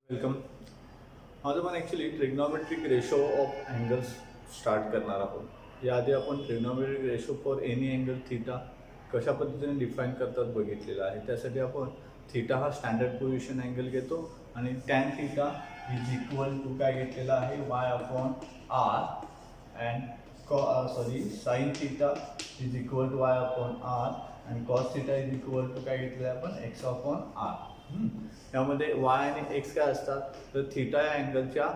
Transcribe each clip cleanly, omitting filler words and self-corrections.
Welcome. आज आपण actually trigonometric ratio of angles start करणार आहोत. याआधी आपण trigonometric ratio for any angle theta कशा पद्धतीने डिफाईन करतात बघितलेलं आहे. त्यासाठी आपण थीटा हा स्टँडर्ड पोझिशन अँगल घेतो आणि tan theta is equal to काय घेतलेला आहे y upon r and sine theta is equal to y upon r and cos theta is equal to काय घेतलेलं आहे आपण एक्स अपॉन आर. त्यामध्ये वाय आणि एक्स काय असतात तर थीटा या अँगलच्या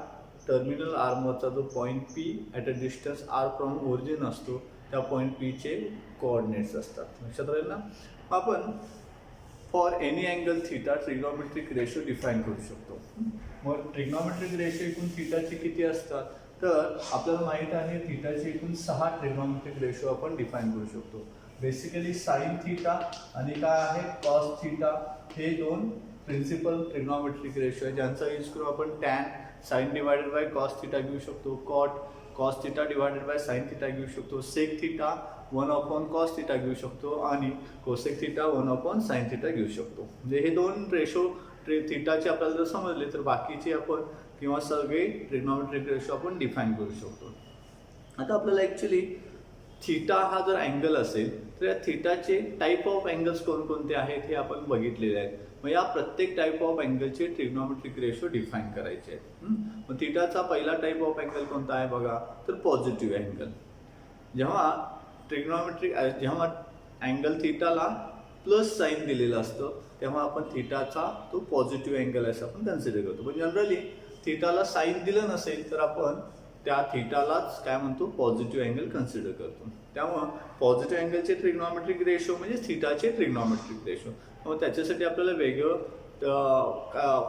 टर्मिनल आर्मवरचा जो point P at a distance r from origin असतो त्या पॉईंट पीचे कोऑर्डिनेट्स असतात. लक्षात राहील ना. आपण for any angle theta trigonometric ratio define करू शकतो. मग ट्रिग्नॉमेट्रिक रेशो एकूण थीटाचे किती असतात तर आपल्याला माहीत आहे थीटाचे एकूण 6 ट्रिग्नॉमेट्रिक रेशो आपण डिफाईन करू शकतो. बेसिकली साइन थीटा आणि काय आहे कॉस थीटा हे दोन प्रिन्सिपल ट्रिग्नॉमेट्रिक रेशो आहे ज्यांचा यूज करून आपण tan sine divided by cos theta घेऊ शकतो, cot cos theta divided by sine theta घेऊ शकतो, sec theta 1 upon cos theta घेऊ शकतो आणि cosec theta 1 upon sine theta घेऊ शकतो. म्हणजे हे दोन रेशो थीटाचे आपल्याला जर समजले तर बाकीचे आपण किंवा सगळे ट्रिग्नॉमेट्रिक रेशो आपण डिफाईन करू शकतो. आता आपल्याला ॲक्च्युली थीटा हा जर अँगल असेल तर या थीटाचे टाईप ऑफ अँगल्स कोणकोणते आहेत हे आपण बघितलेले आहेत. मग या प्रत्येक टाईप ऑफ अँगलचे ट्रिग्नॉमेट्रिक रेशो डिफाईन करायचे आहेत. मग थीटाचा पहिला टाईप ऑफ अँगल कोणता आहे बघा तर पॉझिटिव्ह अँगल. जेव्हा अँगल थीटाला प्लस साईन दिलेलं असतं तेव्हा आपण थीटाचा तो पॉझिटिव्ह अँगल असं आपण कन्सिडर करतो. पण जनरली थीटाला साईन दिलं नसेल तर आपण त्या थीटालाच काय म्हणतो पॉझिटिव्ह अँगल कन्सिडर करतो. त्यामुळं पॉझिटिव्ह अँगलचे ट्रिग्नॉमेट्रिक रेशो म्हणजे थीटाचे ट्रिग्नॉमेट्रिक रेशो. मग त्याच्यासाठी आपल्याला वेगळं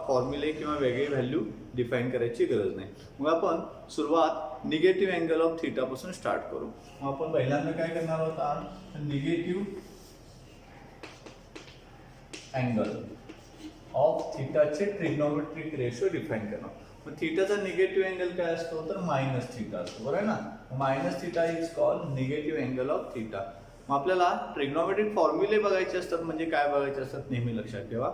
फॉर्म्युले किंवा वेगळी व्हॅल्यू डिफाईन करायची गरज नाही. मग आपण सुरुवात निगेटिव्ह अँगल ऑफ थीटापासून स्टार्ट करू. मग आपण पहिल्यांदा काय करणार आहोत निगेटिव्ह अँगल ऑफ थीटाचे ट्रिग्नॉमेट्रिक रेशो डिफाईन करणार. मग थीटाचा निगेटिव्ह अँगल काय असतो तर मायनस थीटा असतो बरोबर ना. Minus theta is called negative angle of theta. मग आपल्याला ट्रिग्नॉमेट्रिक फॉर्म्युले बघायचे असतात. म्हणजे काय बघायचे असतात नेहमी लक्षात ठेवा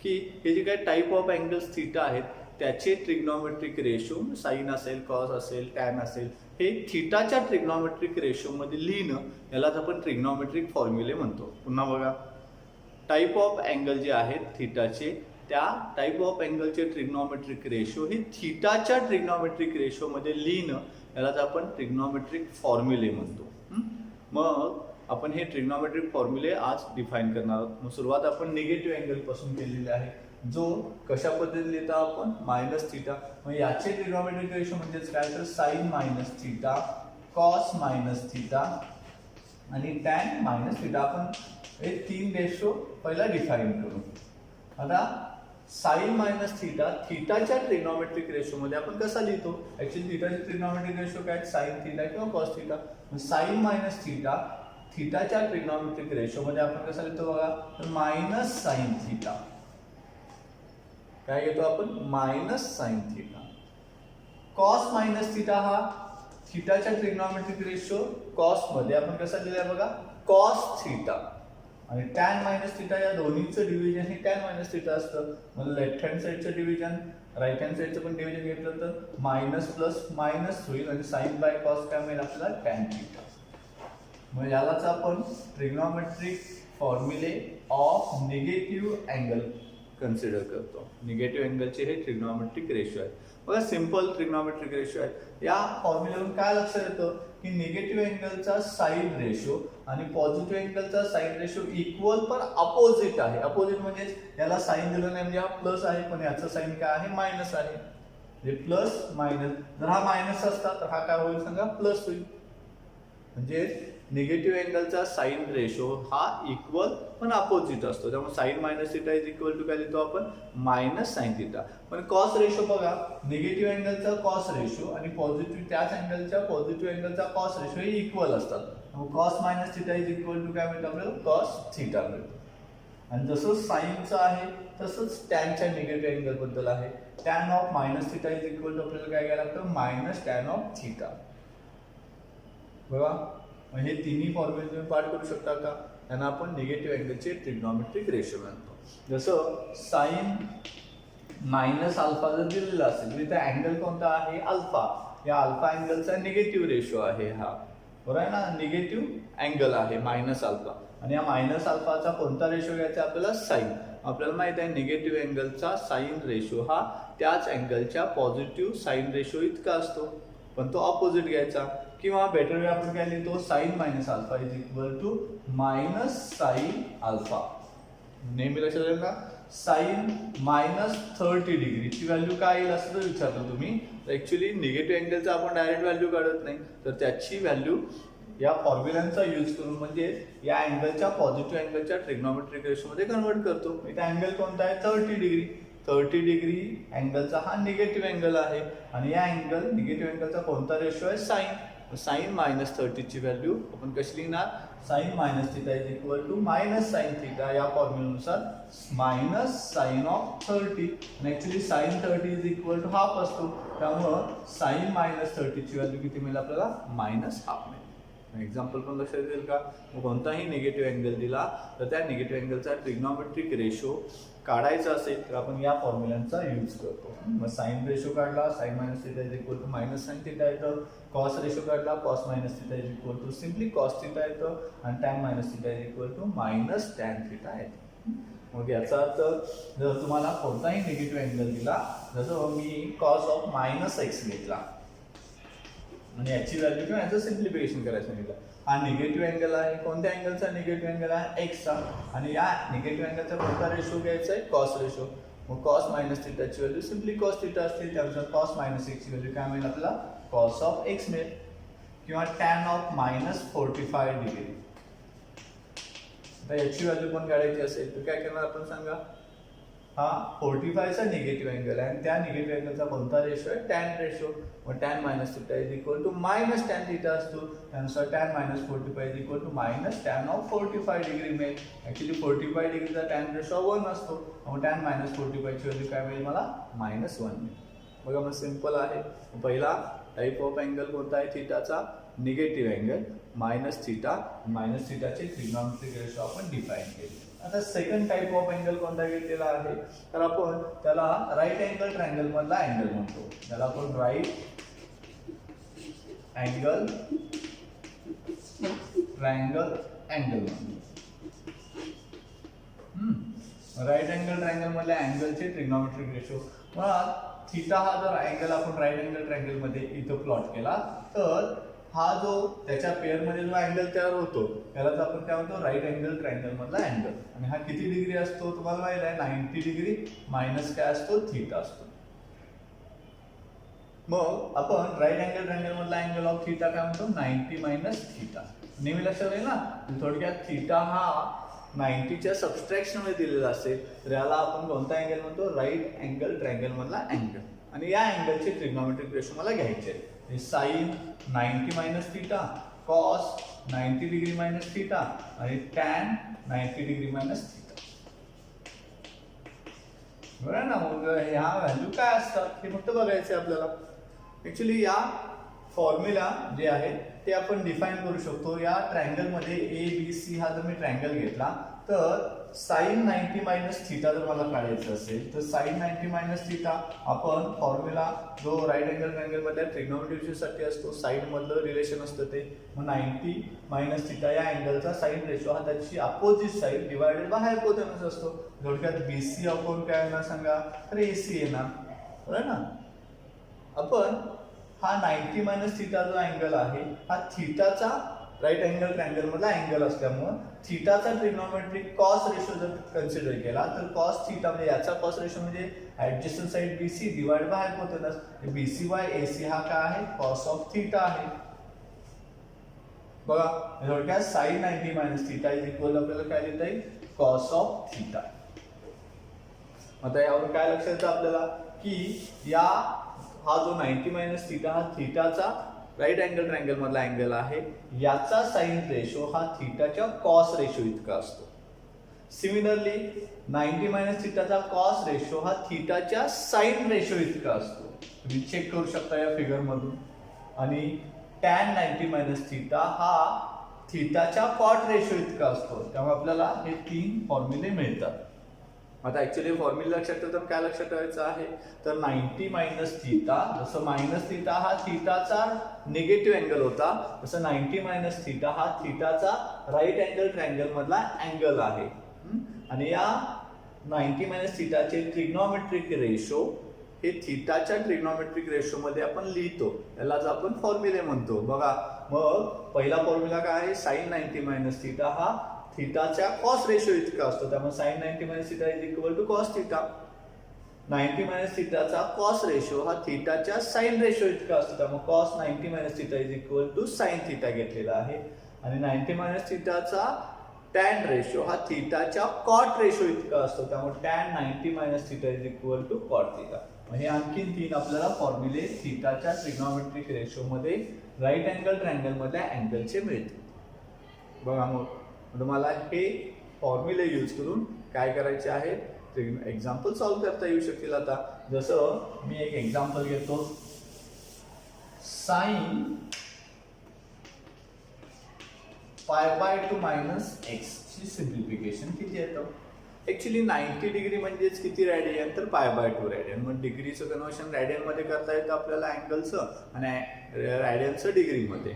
की हे जे काही टाईप ऑफ अँगल्स थीटा आहेत त्याचे ट्रिग्नॉमेट्रिक रेशो साईन असेल कॉस असेल टॅन असेल हे थीटाच्या ट्रिग्नॉमेट्रिक रेशोमध्ये लिहिणं यालाच आपण ट्रिग्नॉमेट्रिक फॉर्म्युले म्हणतो. पुन्हा बघा टाईप ऑफ अँगल जे आहेत थीटाचे त्या टाईप ऑफ अँगलचे ट्रिग्नॉमेट्रिक रेशो ही थीटाच्या ट्रिग्नॉमेट्रिक रेशोमध्ये लिहिणं यालाच आपण ट्रिग्नॉमेट्रिक फॉर्म्युले म्हणतो. मग आपण हे ट्रिग्नॉमेट्रिक फॉर्म्युले आज डिफाईन करणार आहोत. मग सुरुवात आपण निगेटिव्ह अँगलपासून केलेली आहे जो कशा पद्धतीने लिहिता आपण मायनस थीटा. मग याचे ट्रिग्नॉमेट्रिक रेशो म्हणजेच काय तर sine minus theta, cos minus theta आणि टॅन मायनस थीटा. आपण हे 3 रेशो पहिला डिफाईन करू. आता साइन मायनस थीटा थीटाच्या ट्रिग्नॉमेट्रिक रेशोमध्ये आपण कसा लिहितो ॲक्च्युली थीटाचे ट्रिग्नॉमेट्रिक रेशो काय साइन थीटा किंवा cos theta. Sine minus theta थीटाच्या ट्रिग्नॉमेट्रिक रेशोमध्ये आपण कसा लिहितो बघा तर मायनस साइन थीटा. काय घेतो आपण minus sine theta. Cos minus theta हा थीटाच्या ट्रिग्नॉमेट्रिक रेशो कॉस मध्ये आपण कसा लिहिलाय बघा कॉस थीटा. आणि टॅन मायनस थीटा या दोन्हीचं डिव्हिजन हे टॅन मायनस थीटा असतं. मग लेफ्ट हँड साईडचं डिव्हिजन राईट हँड साईडचं पण डिव्हिजन घेतलं तर मायनस प्लस मायनस होईल आणि साइन बाय कॉस काय मिळेल आपल्याला टॅन थीटा. मग यालाच आपण ट्रिग्नॉमेट्रिक फॉर्म्युले ऑफ निगेटिव्ह अँगल कन्सिडर करतो. निगेटिव्ह अँगलचे हे ट्रिग्नॉमेट्रिक रेशो आहेत. बघा सिंपल ट्रिग्नॉमेट्रिक रेशो आहेत. या फॉर्म्युल्यावरून काय लक्षात येतं की निगेटिव्ह अँगलचा साईन रेशो आणि पॉझिटिव्ह अँगलचा साईन रेशो इक्वल पण अपोजिट आहे. अपोजिट म्हणजे याला साईन दिलं नाही म्हणजे हा प्लस आहे पण याचा साईन काय आहे मायनस आहे. म्हणजे प्लस मायनस जर हा मायनस असता तर हा काय होईल सांगा प्लस होईल. म्हणजे निगेटिव्ह अँगलचा साईन रेशो हा इक्वल पण अपोजिट असतो. त्यामुळे sine minus theta is equal to काय लिहितो आपण मायनस साईन थीटा. पण कॉस रेशो बघा निगेटिव्ह अँगलचा कॉस रेशो आणि पॉझिटिव्ह त्याच अँगलच्या पॉझिटिव्ह अँगलचा कॉस रेशो हे इक्वल असतात. Cos minus theta is equal to काय मिळतं आपल्याला कॉस थीटा मिळतो. आणि जसं साईनचं आहे तसंच टॅनच्या निगेटिव्ह अँगल बद्दल आहे. Tan of minus theta is equal to आपल्याला काय घ्यायला लागतं मायनस टॅन ऑफ थीटा. बघा हे तिन्ही फॉर्म्युले तुम्ही पाठ करू शकता का. त्यांना आपण निगेटिव्ह अँगलचे ट्रिग्नॉमेट्रिक रेशो म्हणतो. जसं साइन मायनस अल्फा जर दिलेला असेल तर इथे अँगल कोणता आहे अल्फा, या अल्फा अँगलचा निगेटिव्ह रेशो आहे हा, बरोबर आहे ना, निगेटिव्ह अँगल आहे मायनस अल्फा. आणि या मायनस अल्फाचा कोणता रेशो घ्यायचा आपल्याला साईन. आपल्याला माहित आहे निगेटिव्ह अँगलचा साईन रेशो हा त्याच अँगलच्या पॉझिटिव्ह साईन रेशो इतका असतो, पण तो ऑपोजिट घ्यायचा. किंवा बेटर वे आपण काय लिहितो sine minus alpha is equal to minus sine alpha. नेहमी लक्षात ठेवा का साईन मायनस 30 डिग्रीची व्हॅल्यू काय येईल असं जर विचारलं तुम्ही तर ऍक्च्युली निगेटिव्ह अँगलचा आपण डायरेक्ट व्हॅल्यू काढत नाही, तर त्याची व्हॅल्यू या फॉर्म्युलांचा यूज करून म्हणजे या अँगलच्या पॉझिटिव्ह अँगलच्या ट्रिग्नोमेट्रिक रेशोमध्ये कन्वर्ट करतो. इथे अँगल कोणता आहे 30 डिग्री. 30 डिग्री अँगलचा हा निगेटिव्ह अँगल आहे आणि या अँगल निगेटिव्ह अँगलचा कोणता रेशो आहे साईन. साईन मायनस 30 ची व्हॅल्यू आपण कशी लिहिणार sine minus theta is equal to minus sine theta, या फॉर्म्युलानुसार मायनस साईन ऑफ 30 आणि actually sine 30 is equal to half असतो, त्यामुळं साईन मायनस 30 ची व्हॅल्यू किती मिळेल आपल्याला मायनस हाफ मिळेल. एक्झाम्पल पण लक्षात येईल का, कोणताही निगेटिव्ह अँगल दिला तर त्या निगेटिव्ह अँगलचा ट्रिग्नोमेट्रिक रेशो काढायचा असेल तर आपण या फॉर्म्युलांचा यूज करतो. मग साईन रेशो काढला sine minus theta is equal to minus sine theta येतं, कॉस रेशो काढला cos minus theta is equal to simply cos theta येतं आणि tan minus theta is equal to minus tan theta येतं. मग याचा अर्थ जर तुम्हाला कोणताही निगेटिव्ह अँगल दिला, जसं मी कॉस ऑफ मायनस एक्स घेतला आणि याची व्हॅल्यू किंवा याचं सिम्प्लिफिकेशन करायचं सांगितलं, हा निगेटिव्ह अँगल आहे, कोणत्या अँगलचा निगेटिव्ह अँगल आहे एक्सचा, आणि या निगेटिव्ह अँगलचा कोणता रेशो घ्यायचा आहे कॉस रेशो. मग कॉस मायनस थिटाची व्हॅल्यू सिम्पली कॉस थिटा असते, त्यानुसार कॉस मायनस एक्सची व्हॅल्यू काय मिळेल आपल्याला कॉस ऑफ एक्स मिळेल. किंवा टॅन ऑफ मायनस 45 डिग्री. आता याची व्हॅल्यू पण काढायची असेल तर काय करणार आपण सांगा, हा 45 चा निगेटिव्ह अँगल आहे आणि त्या निगेटिव्ह अँगलचा कोणता रेशो आहे टॅन रेशो. मग tan minus theta is equal to minus tan theta असतो, त्यानुसार tan minus 45 is equal to minus tan of 45 degree मिळेल. ऍक्च्युली 45 डिग्रीचा टॅन रेशो 1 असतो, मग टॅन मायनस 45 ची व्हॅल्यू काय मिळेल मला मायनस 1 मिळेल. बघा मग सिंपल आहे. पहिला टाईप ऑफ अँगल कोणता आहे थिटाचा निगेटिव्ह अँगल मायनस थिटाचे ट्रिग्नोमेट्रिक रेशो आपण डिफाइन केले. आता सेकंड टाइप ऑफ अँगल कोणता घेतलेला आहे तर आपण त्याला राईट अँगल ट्रायंगल मधला अँगल म्हणतो. त्याला आपण राईट अँगल ट्रायंगल अँगल म्हणतो. राईट अँगल ट्रायंगल मधल्या अँगलचे ट्रिग्नोमेट्रिक रेशो. मग थिटा हा जर अँगल आपण राईट अँगल ट्रायंगल मध्ये इथं प्लॉट केला तर हा जो त्याच्या पेअरमध्ये जो अँगल तयार होतो त्यालाच आपण काय म्हणतो राईट अँगल ट्रायंगल मधला अँगल. आणि हा किती डिग्री असतो तुम्हाला माहित आहे 90 डिग्री मायनस काय असतो थिटा असतो. मग आपण राईट अँगल ट्रायंगल मधला अँगल ऑफ थिटा काय म्हणतो 90 मायनस थिटा. नेहमी लक्षात राहील ना, थोडक्यात थिटा हा 90 च्या सबस्ट्रॅक्शन मध्ये दिलेला असेल तर याला आपण कोणता अँगल म्हणतो राईट अँगल ट्रायंगल मधला अँगल. आणि या अँगलचे ट्रिग्नोमेट्रिक रेशो मला घ्यायचे आहे. Sine 90 minus theta, cos 90 degree minus theta आणि टॅन 90 डिग्री मायनस थिटा. बरोबर ना. मग ह्या व्हॅल्यू काय असतात हे फक्त बघायचे आपल्याला. ऍक्च्युली या फॉर्म्युला जे आहे ते आपण डिफाइन करू शकतो. या ट्रायंगल मध्ये ए बी सी हा जर मी ट्रायंगल घेतला तर साइन 90 मायनस थिटा जर मला काढायचं असेल तर साइन 90 मायनस थिटा आपण फॉर्म्युला जो राईट अँगल ट्रायंगल मधल्या ट्रिग्नोमेट्री साठी असतो साइड मधलं रिलेशन असतं ते. मग 90 मायनस थिटा या अँगलचा साइन रेशो हा त्याची opposite side divided by hypotenuse असतो. थोडक्यात बीसी अपॉन काय येणार सांगा तर एसी येणार. बरोबर ना. आपण हा 90 मायनस थिटा जो अँगल आहे हा थिटाचा राईट अँगल ट्रायंगल मधला अँगल असल्यामुळे थिटाचा ट्रिग्नोमेट्रिक कॉस रेशो जर कन्सिडर केला तर कॉस थिटा म्हणजे याचा कॉस रेशो म्हणजे adjacent side BC divide by hypotenuse. BC by AC हा काय आहे कॉस ऑफ थिटा आहे. बघा थोडक्यात sine 90 minus theta is equal आपल्याला काय लिहिता येईल कॉस ऑफ थिटा. आता यावर काय लक्षात येतं आपल्याला की या हा जो 90 मायनस थिटा हा थिटाचा राईट अँगल ट्रायंगल मधला अँगल आहे, याचा साइन रेशो हा थिटाच्या कॉस रेशो इतका असतो. सिमिलरली 90 मायनस थिटाचा कॉस रेशो हा थिटाच्या साइन रेशो इतका असतो. तुम्ही चेक करू शकता या फिगर मधून. आणि टॅन 90 मायनस थिटा हा थिटाच्या कॉट रेशो इतका असतो. त्यामुळे आपल्याला हे तीन फॉर्म्युले मिळतात. आता ऍक्च्युली फॉर्म्युला लक्षात ठेवताना काय लक्षात ठेवायचं आहे, तर 90 मायनस थिटा, जसं मायनस थिटा हा थिटाचा निगेटिव्ह अँगल होता, तसं 90 मायनस थिटा हा थिटाचा राईट अँगल ट्रायंगल मधला अँगल आहे. आणि या 90 मायनस थिटाचे ट्रिग्नॉमेट्रिक रेशो हे थिटाच्या ट्रिग्नॉमेट्रिक रेशो मध्ये आपण लिहितो, यालाच आपण फॉर्म्युले म्हणतो. बघा मग पहिला फॉर्म्युला काय आहे, साइन 90 मायनस थिटा हा थिटाच्या कॉस रेशो इतका असतो, त्यामुळे sine 90 minus theta is equal to cos theta. 90 minus थिटाचा कॉस रेशो हा थिटाच्या साइन रेशो इतका असतो, त्यामुळे cos 90 minus theta is equal to sine theta घेतलेला आहे. आणि 90 मायनस थिटाचा टॅन रेशो हा थिटाच्या कॉट रेशो इतका असतो, त्यामुळे tan 90 minus theta is equal to cot theta. हे आणखीन तीन आपल्याला फॉर्म्युले थिटाच्या ट्रिग्नॉमेट्रिक रेशो मध्ये राईट अँगल ट्रायंगल मधल्या अँगलचे मिळते. बघा मग तुम्हाला हे फॉर्म्युले यूज करून काय करायचे आहे, एक्झाम्पल सॉल्व्ह करता येऊ शकतील. आता जसं मी एक एक्झाम्पल घेतो, साइन π/2 मायनस एक्स ची सिम्प्लिफिकेशन किती येतं. ऍक्च्युली 90 डिग्री म्हणजेच किती रॅडियन, तर π/2 रॅडियन. मग डिग्रीचं कन्वर्शन रॅडियन मध्ये करता येतं आपल्याला अँगलचं, आणि रॅडियनचं डिग्रीमध्ये.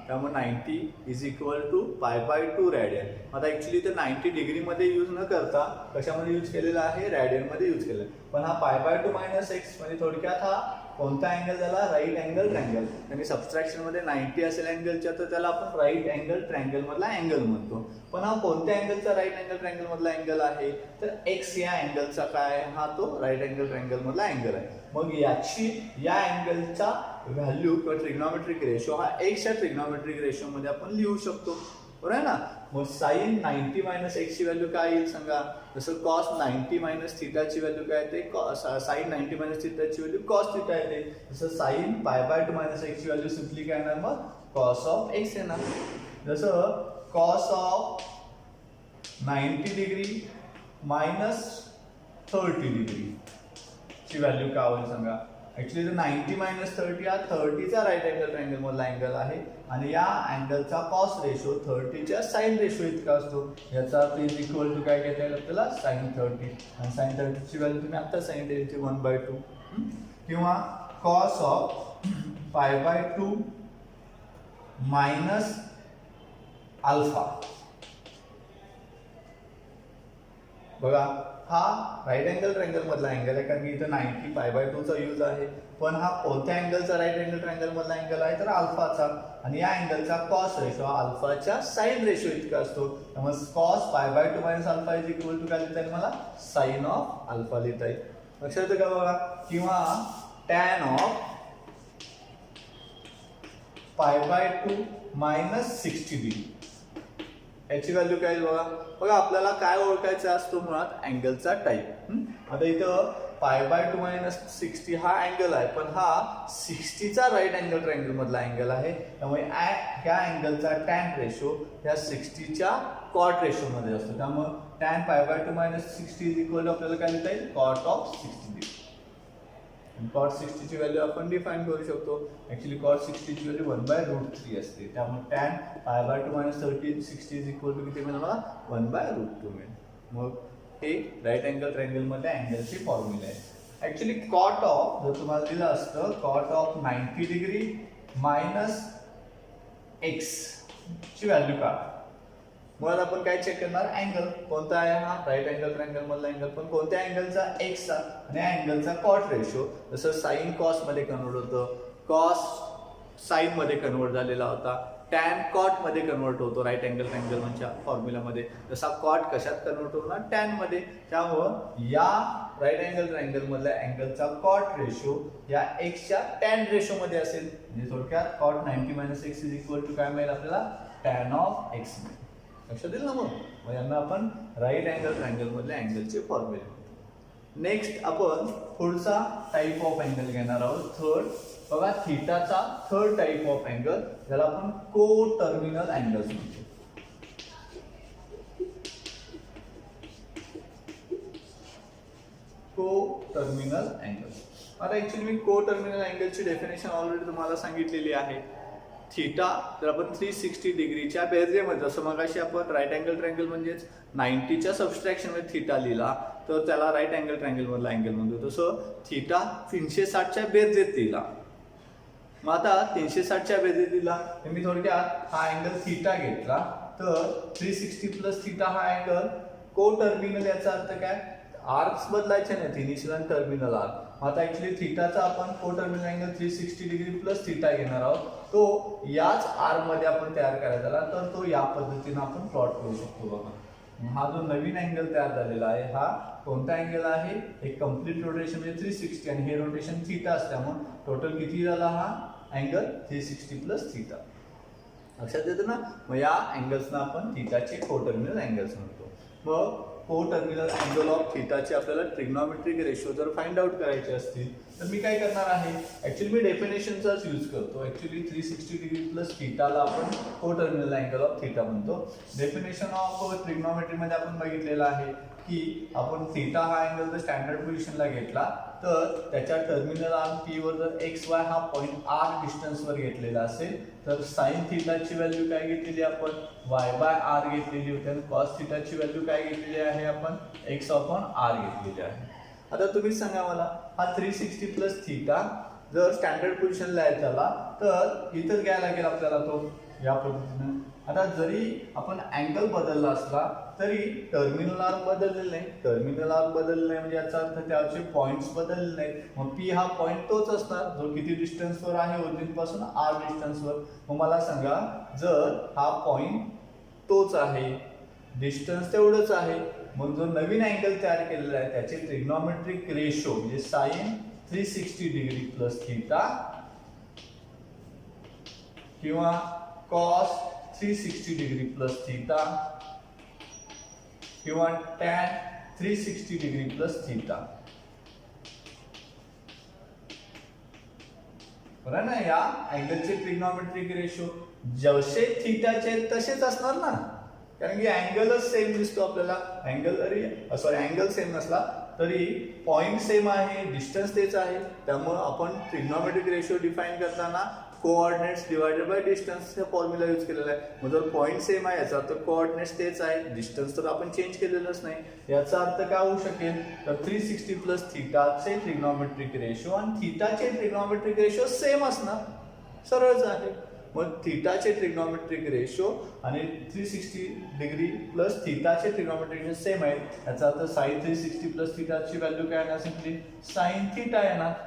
त्यामुळे 90 इज इक्वल टू π/2 रॅडियन. आता ऍक्च्युली ते 90 डिग्रीमध्ये यूज न करता कशामध्ये यूज केलेला आहे, रॅडियनमध्ये यूज केलं. पण हा π/2 मायनस एक्स म्हणजे थोडक्यात हा कोणता अँगल झाला, राईट अँगल ट्रायंगल. आणि सबस्ट्रॅक्शन मध्ये 90 असेल अँगलच्या, तर त्याला आपण राईट अँगल ट्रायंगल मधला अँगल म्हणतो. पण हा कोणत्या अँगलचा राईट अँगल ट्रायंगल मधला अँगल आहे, तर एक्स या अँगलचा काय, हा तो राईट अँगल ट्रायंगल मधला अँगल आहे. मग याची या अँगलचा व्हॅल्यू किंवा ट्रिग्नॉमेट्रिक रेशो हा एक्सच्या ट्रिग्नॉमेट्रिक रेशो मध्ये आपण लिहू शकतो, बरोबर आहे ना. मग साइन 90 मायनस एक्स ची व्हॅल्यू काय येईल सांगा, जसं कॉस 90 मायनस थिटाची व्हॅल्यू काय येते, साइन 90 मायनस थिटाची व्हॅल्यू कॉस थिटा येते. जसं साइन π/2 मायनस एक्स ची व्हॅल्यू सिम्पली काय येणार, मग कॉस ऑफ एक्स येणार. जसं cos of 90 degree minus 30 degree ची व्हॅल्यू काय होईल सांगा. ऍक्च्युली 90 मायनस 30 हा 30चा राईट अँगल ट्रायंगल मधला अँगल आहे, आणि या अँगलचा कॉस रेशो 30च्या साइन रेशो इतका असतो. याचा अर्थ इज इक्वल टू काय घेता येईल आपल्याला, साइन 30. आणि साइन 30ची व्हॅल्यू तुम्ही आता सांगितली होती 1/2. किंवा कॉस ऑफ π/2 मायनस अल्फा. बघा हा राईट अँगल ट्रायंगल मधला अँगल आहे, कारण की इथं 90 π/2 चा यूज आहे. पण हा कोणत्या अँगलचा राईट अँगल ट्रायंगल मधला अँगल आहे, तर अल्फाचा. आणि या अँगलचा कॉस रेशो हा अल्फाच्या साइन रेशो इतका असतो, त्यामुळे cos π/2 minus alpha is equal to काय लिहिता येईल मला, साइन ऑफ अल्फा लिहिता येईल. लक्षात येतं का बघा. किंवा टॅन ऑफ π/2 मायनस 60 डिग्री याची व्हॅल्यू काय येईल बघा. बघा आपल्याला काय ओळखायचं असतो, मुळात अँगलचा टाईप. आता इथं π/2 मायनस 60 हा अँगल आहे, पण हा 60चा राईट अँगल ट्रायंगल मधला अँगल आहे, त्यामुळे ह्या अँगलचा टॅन रेशो ह्या 60च्या कॉट रेशो मध्ये असतो. त्यामुळे tan π/2 minus 60 is equal to आपल्याला काय लिहिता येईल, कॉट ऑफ 60 डिग्री. कॉट 60 ची व्हॅल्यू आपण डिफाइन करू शकतो. ऍक्च्युली कॉट 60 ची व्हॅल्यू 1/√3 असते, त्यामुळे tan π/2 minus 60 is equal to किती मिळेल मला, 1/√2 मिळेल. मग हे राईट अँगल ट्रायंगल मध्ये अँगलची फॉर्म्युला आहे. ऍक्च्युली कॉट ऑफ जर तुम्हाला दिलं असतं, cot of 90 degree minus x ची व्हॅल्यू काय, मुळात आपण काय चेक करणार, अँगल कोणता आहे, हा राईट अँगल ट्रायंगल मधला अँगल. पण कोणत्या अँगलचा, एक्सचा. आणि अँगलचा कॉट रेशो, जसं साइन कॉस मध्ये कन्वर्ट होतं, कॉस साइन मध्ये कन्वर्ट झालेला होता, टॅन कॉट मध्ये कन्वर्ट होतो राईट अँगल ट्रायंगलच्या फॉर्म्युलामध्ये. जसा कॉट कशात कन्वर्ट होतो ना, टॅन मध्ये. त्यामुळं या राईट अँगल ट्रायंगल मधल्या अँगलचा कॉट रेशो या एक्सच्या टॅन रेशो मध्ये असेल. म्हणजे थोडक्यात cot 90 minus x is equal to काय मिळेल आपल्याला, टॅन ऑफ एक्स. लक्षात येईल ना. मग यांना आपण राईट अँगल ट्रायंगल मधल्या अँगलचे फॉर्म्युले म्हणतो. नेक्स्ट आपण पुढचा टाईप ऑफ अँगल घेणार आहोत, थर्ड. बघा थिटाचा थर्ड टाईप ऑफ अँगल, ज्याला आपण को टर्मिनल अँगल म्हणतो. को टर्मिनल अँगल. आता ऍक्च्युली मी को टर्मिनल अँगलची डेफिनेशन ऑलरेडी तुम्हाला सांगितलेली आहे. थिटा जर आपण 360 डिग्रीच्या बेरजेमध्ये, जसं मगाशी आपण राईट अँगल ट्रायंगल म्हणजेच 90च्या सबस्ट्रॅक्शन मध्ये थिटा लिहिला, तर त्याला राईट अँगल ट्रायंगलमधला अँगल म्हणतो. तसं थिटा 360च्या बेरजेत दिला. मग आता 360च्या बेरजेत दिला तर मी थोडक्यात हा अँगल थिटा घेतला, तर 360 प्लस थिटा हा अँगल को टर्मिनल, याचा अर्थ काय, आर्क्स बदलायचे नाही, इनिशियल आणि टर्मिनल आर्क. आता ऍक्च्युली थिटाचा आपण को terminal angle 360 degree plus theta घेणार आहोत, तो याच आर्क मध्ये आपण तयार करायचा झाला, तर तो या पद्धतीने आपण प्लॉट करू शकतो. बघा, हा जो नवीन अँगल तयार झालेला आहे हा कोणता अँगल आहे, एक कम्प्लीट रोटेशन म्हणजे 360 आणि हे रोटेशन थिटा असल्यामुळे टोटल किती झाला हा अँगल 360 प्लस थिटा. लक्षात येतं ना. मग या अँगल्सना आपण थिटाचे को टर्मिनल अँगल्स म्हणतो. मग को टर्मिनल अँगल ऑफ थिटाचे आपल्याला ट्रिग्नॉमेट्रिक रेशो जर फाइंड आउट करायचे असतील तर मी काय करणार आहे, ऍक्च्युली मी डेफिनेशनचाच यूज करतो. ऍक्च्युली 360 डिग्री प्लस थिटाला आपण को टर्मिनल अँगल ऑफ थिटा म्हणतो. डेफिनेशन ऑफ ट्रिग्नॉमेट्रीमध्ये आपण बघितलेलं आहे की आपण थिटा हा अँगल जर स्टँडर्ड पोझिशनला घेतला तर त्याच्या टर्मिनल आर्म पी वर जर एक्स वाय हा पॉईंट आर डिस्टन्सवर घेतलेला असेल तर साइन थिटाची व्हॅल्यू काय घेतलेली आपण वाय बाय आर घेतलेली होती आणि कॉस थिटाची व्हॅल्यू काय घेतलेली आहे आपण एक्स अपॉन आर घेतलेली आहे. आता तुम्ही सांगा मला, हा 360 प्लस थिटा जर स्टँडर्ड पोझिशनला यायचा झाला तर इथंच घ्यायला लागेल आपल्याला तो या पद्धतीनं. आता जरी आपण अँगल बदलला असला तरी टर्मिनल आर्क बदललेलं नाही. टर्मिनल आर्क बदललं नाही म्हणजे याचा अर्थ त्याचे पॉईंट्स बदलले नाहीत. मग पी हा पॉईंट तोच असणार जो किती डिस्टन्सवर आहे ओरिजिन पासून आर डिस्टन्सवर. मग मला सांगा, जर हा पॉईंट तोच आहे, डिस्टन्स तेवढंच आहे, मग जो नवीन अँगल तयार केलेला आहे त्याचे ट्रिग्नॉमेट्रिक रेशो म्हणजे साइन 360 डिग्री प्लस थिटा किंवा कॉस 360 डिग्री प्लस थिटा किंवा tan 360 डिग्री प्लस थिटा. बरं ना, या अँगलचे ट्रिग्नॉमेट्रिक रेशो जसे थिटाचे तसेच असणार ना, कारण की अँगलच सेम दिसतो आपल्याला. अँगल सेम नसला तरी पॉइंट सेम आहे, डिस्टन्स तेच आहे, त्यामुळे आपण ट्रिग्नॉमेट्रिक रेशो डिफाइन करताना कोऑर्डिनेट्स डिवायडेड बाय डिस्टन्स हे फॉर्म्युला यूज केलेला आहे. मग जर पॉईंट सेम आहे याचा अर्थ कोऑर्डिनेट्स तेच आहे, डिस्टन्स तर आपण चेंज केलेलंच नाही. याचा अर्थ काय होऊ शकेल, तर 360 प्लस थिटाचे ट्रिग्नॉमेट्रिक रेशो आणि थिटाचे ट्रिग्नॉमेट्रिक रेशो सेम असणार, सरळच आहे. मग थिटाचे ट्रिग्नॉमेट्रिक रेशो आणि 360 डिग्री प्लस थिटाचे ट्रिग्नॉमेट्रिक रेशो सेम आहेत, याचा अर्थ साइन 360 प्लस थिटाची व्हॅल्यू काय येणार, सिम्पली साइन थिटा येणार.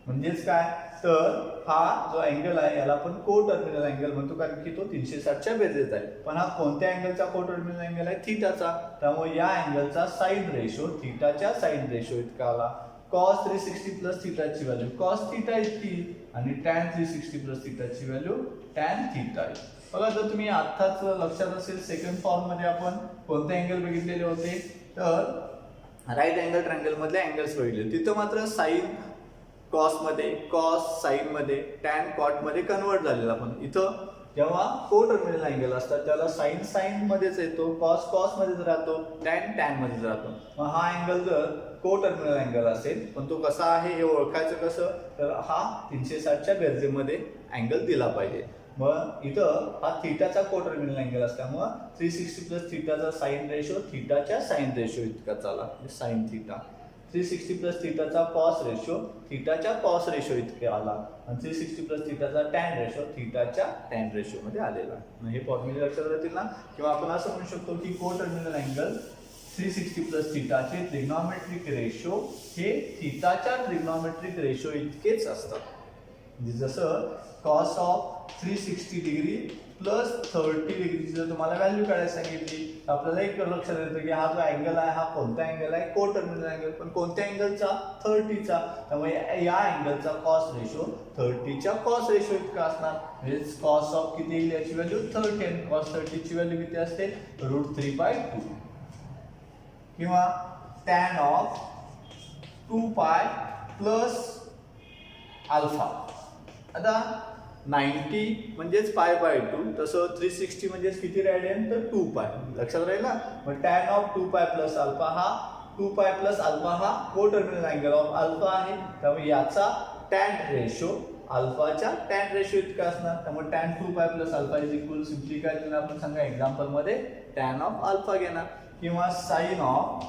म्हणजेच काय, तर हा जो अँगल आहे याला आपण को टर्मिनल अँगल म्हणतो, कारण की तो 360च्या बेरजेत आहे. पण हा कोणत्या अँगलचा को टर्मिनल अँगल आहे, थिटाचा. त्यामुळे या अँगलचा साइन रेशो थिटाच्या साइन रेशो इतका आला. कॉस 360 प्लस थिटाची व्हॅल्यू कॉस थिटा इतकी आणि टॅन 360 प्लस थिटाची व्हॅल्यू टॅन थिटा आहे. बघा, जर तुम्ही आत्ताच लक्षात असेल सेकंड फॉर्म मध्ये आपण कोणते अँगल बघितलेले होते, तर राईट अँगल ट्रायंगल मधले अँगल्स बघितले. तिथं मात्र साइन कॉस मध्ये, कॉस साइन मध्ये, टॅन कॉट मध्ये कन्वर्ट झालेला. पण इथं जेव्हा को टर्मिनल अँगल असतात त्याला साइन साइन मध्येच येतो, कॉस कॉस मध्येच राहतो, टॅन टॅन मध्येच राहतो. मग हा अँगल जर को टर्मिनल अँगल असेल, पण तो कसा आहे हे ओळखायचं कसं, तर हा 360च्या बेरजेमध्ये अँगल दिला पाहिजे. मग इथं हा थिटाचा को टर्मिनल अँगल असल्यामुळे 360 प्लस थिटाचा साइन रेशो थिटाच्या साइन रेशो इतकाच आला, साइन थिटा. 360 प्लस थिटाचा कॉस रेशो थिटाच्या कॉस रेशो इतके आला आणि 360 प्लस थिटाचा टॅन रेशो थिटाच्या टॅन रेशो मध्ये आलेला आहे. हे फॉर्म्युले लक्षात राहतील ना. किंवा आपण असं म्हणू शकतो की को टर्मिनल अँगल 360 प्लस थिटाचे ट्रिग्नॉमेट्रिक रेशो हे थिटाच्या ट्रिग्नॉमेट्रिक रेशो इतकेच असतात. म्हणजे जसं कॉस ऑफ 360 डिग्री प्लस 30 डिग्रीची जर तुम्हाला व्हॅल्यू काढायला सांगितली तर आपल्याला एक लक्षात येतं की हा जो अँगल आहे हा कोणता अँगल आहे, को टर्मिनल अँगल. पण कोणत्या अँगलचा, 30चा. त्यामुळे या अँगलचा कॉस रेशो 30च्या कॉस रेशो इतका असणार. म्हणजे कॉस ऑफ किती येईल याची व्हॅल्यू 30, कॉस 30ची व्हॅल्यू किती असते, √3/2. किंवा टॅन ऑफ 2π प्लस अल्फा. आता 90 म्हणजेच π/2, तसं 360 म्हणजेच किती रेडियन, तर 2π. लक्षात राहील ना. मग टॅन ऑफ 2π प्लस अल्फा हा 2π प्लस अल्फा हा को टर्मिनल अँगल ऑफ अल्फा आहे. त्यामुळे याचा टॅन रेशो अल्फाच्या टॅन रेशो इतका असणार. त्यामुळे tan 2π plus alpha is equal, simply काय देणार आपण सांगा एक्झाम्पल मध्ये टॅन ऑफ अल्फा घेणार. किंवा sign of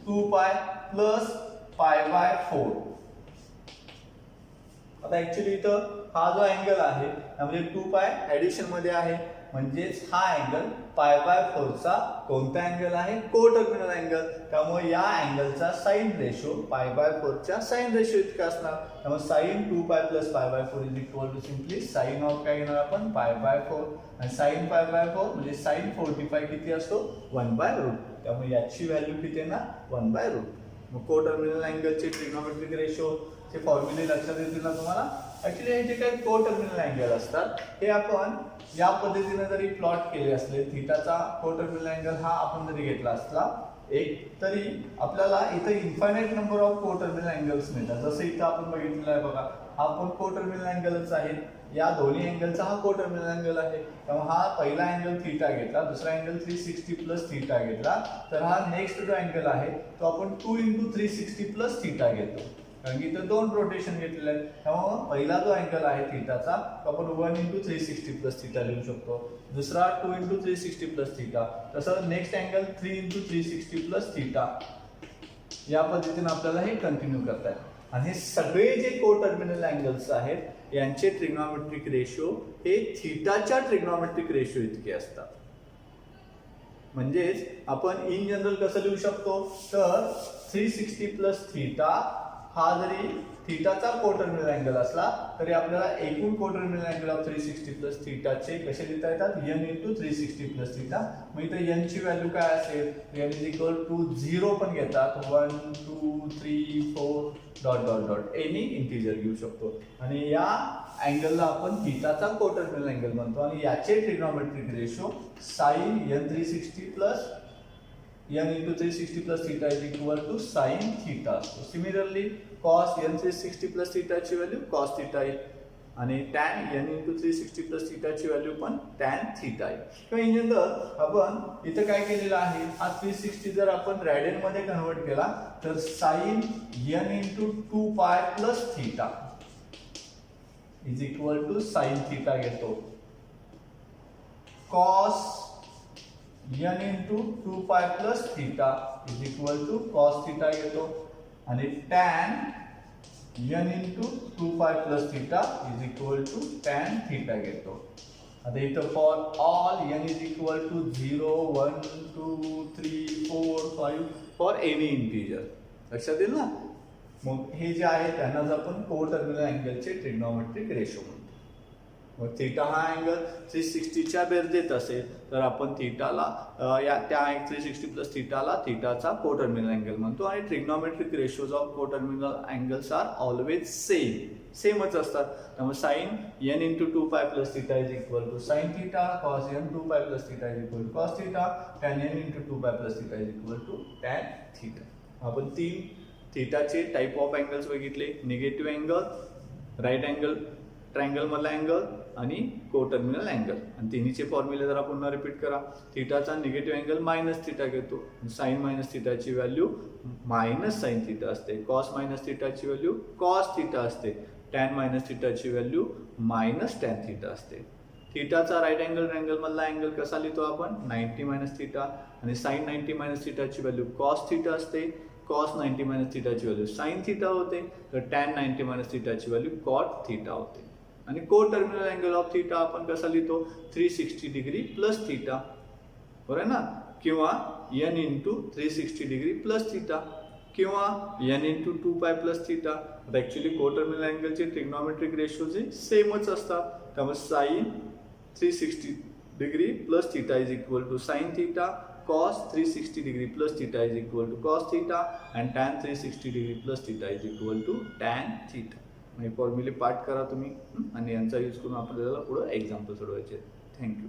2 pi plus pi by 4. आता ऍक्च्युली इथं हा जो अँगल आहे त्यामध्ये 2 पाय ऍडिशन मध्ये आहे, म्हणजेच हा अँगल पाय बाय 4 चा कोणता अँगल आहे? Coterminal angle. त्यामुळे या अँगलचा साइन रेशो पाय बाय 4 च्या साइन रेशो इतका असणार. त्यामुळे sign 2 pi plus pi by 4 is equal to simply sine of काय घेणार आपण? पाय बाय 4. आणि साइन पाय बाय 4 म्हणजे साइन 45 किती असतो? 1 बाय रूट. त्यामुळे याची व्हॅल्यू किती आहे ना? 1 बाय रूट. मग कोटर्मिनल अँगलचे ट्रिग्नोमेट्रिक रेशो चे फॉर्म्युले लक्षात येतील ना तुम्हाला? ऍक्च्युली हे जे काही कोटर्मिनल अँगल असतात हे आपण या पद्धतीने जरी प्लॉट केले असले, थीटाचा कोटर्मिनल अँगल हा आपण जरी घेतला असला एक, तरी आपल्याला इथं infinite number of coterminal angles मिळतात. जसं इथं आपण बघितलेलं आहे बघा, हा पण कोटर्मिनल अँगलच आहे. या दोन्ही अँगलचा हा कोटर्मिनल अँगल आहे. त्यामुळे हा पहिला अँगल थीटा घेतला, दुसरा अँगल 360 प्लस थीटा घेतला, तर हा नेक्स्ट जो अँगल आहे तो आपण 2 × 360 प्लस थीटा घेतो. कारण की इथं 2 रोटेशन घेतलेले आहेत. त्यामुळे पहिला जो अँगल आहे थीटाचा तो आपण 1 × 360 प्लस थीटा लिहू शकतो, दुसरा 2 × 360 प्लस थीटा, तसं नेक्स्ट अँगल 3 × 360 प्लस थीटा. या पद्धतीने आपल्याला हे कंटिन्यू करता येईल. आणि हे सगळे जे कोटर्मिनल अँगल्स आहेत यांचे ट्रिग्नोमेट्रिक रेशो हे थीटाच्या ट्रिग्नोमेट्रिक रेशो इतके असतात. म्हणजेच आपण इन जनरल कसं लिहू शकतो? तर 360 प्लस थीटा हा जरी थीटाचा कोटर्मिनल अँगल असला तरी आपल्याला एकूण कोटर्मिनल अँगल ऑफ 360 प्लस थीटाचे कसे लिहिता येतात? n × 360 plus theta. मग इथं n ची व्हॅल्यू काय असेल? n इज इक्वल टू 0 पण घेतात, 1 2 3 4 dot dot dot any integer घेऊ शकतो. आणि या अँगलला आपण थीटाचा कोटर्मिनल अँगल म्हणतो. आणि याचे trigonometric ratio sine n 360 plus n × 360 plus theta is equal to sine theta असतो. सिमिलरली कॉस n 360 प्लस थीटाची व्हॅल्यू कॉस थीटा येईल आणि टॅन n × 360 प्लस थीटाची व्हॅल्यू पण टॅन थीटा येईल. किंवा इन जनरल आपण इथं काय केलेलं आहे, हा 360 जर आपण रॅडियन मध्ये कन्वर्ट केला तर sign n × 2 pi plus theta is equal to sine theta घेतो. Cos n × 2 pi plus theta is equal to cos theta घेतो. आणि tan n × 2 pi plus theta is equal to tan theta घेतो. आता इथं for all n is equal to 0 1 2 3 4 5 for any integer. लक्षात येईल ना? मग हे जे आहे त्यांनाच आपण कोटर्मिनल अँगलचे ट्रिग्नोमेट्रिक रेशो म्हणतो. मग थीटा हा अँगल 360च्या बेरजेत असेल तर आपण थीटाला त्या 360 प्लस थीटाला थीटाचा कोटर्मिनल अँगल म्हणतो. आणि trigonometric ratios of coterminal angles are always सेमच असतात. त्यामुळे sine n × 2 pi plus theta is equal to sine theta, cos n 2 pi plus theta is equal to cos theta, tan n × 2 pi plus theta is equal to tan theta. आपण 3 थीटाचे type of angles बघितले, negative angle, right angle triangle मधला angle आणि coterminal angle. आणि तिन्हीचे फॉर्म्युले जरा पुन्हा रिपीट करा. थीटाचा निगेटिव्ह अँगल मायनस थीटा घेतो, साइन मायनस थीटाची व्हॅल्यू मायनस साइन थीटा असते, कॉस मायनस थीटाची व्हॅल्यू कॉस थीटा असते, टॅन मायनस थीटाची व्हॅल्यू मायनस टॅन थीटा असते. थीटाचा राईट अँगल ट्रायंगल मधला अँगल कसा लिहितो आपण? 90 मायनस थीटा. आणि साइन 90 मायनस थीटाची व्हॅल्यू कॉस थीटा असते, कॉस 90 मायनस थीटाची व्हॅल्यू साइन थीटा होते, तर टॅन 90 मायनस थीटाची व्हॅल्यू कॉट थीटा होते. आणि कोटर्मिनल अँगल ऑफ थीटा आपण कसा लिहितो? 360 डिग्री प्लस थीटा, बरोबर ना? किंवा n × 360 डिग्री प्लस थीटा, किंवा n × 2 pi plus theta. Actually coterminal अँगलचे ट्रिग्नोमेट्रिक रेशो जे सेमच असतात. त्यामुळे sine 360 degree plus theta is equal to sine theta, cos 360 degree plus theta is equal to cos theta, and tan 360 degree plus theta is equal to tan theta. हे फॉर्म्युले पाठ करा तुम्ही आणि यांचा यूज करून आपल्याला पुढे एक्झाम्पल सोडवायचे. थँक्यू.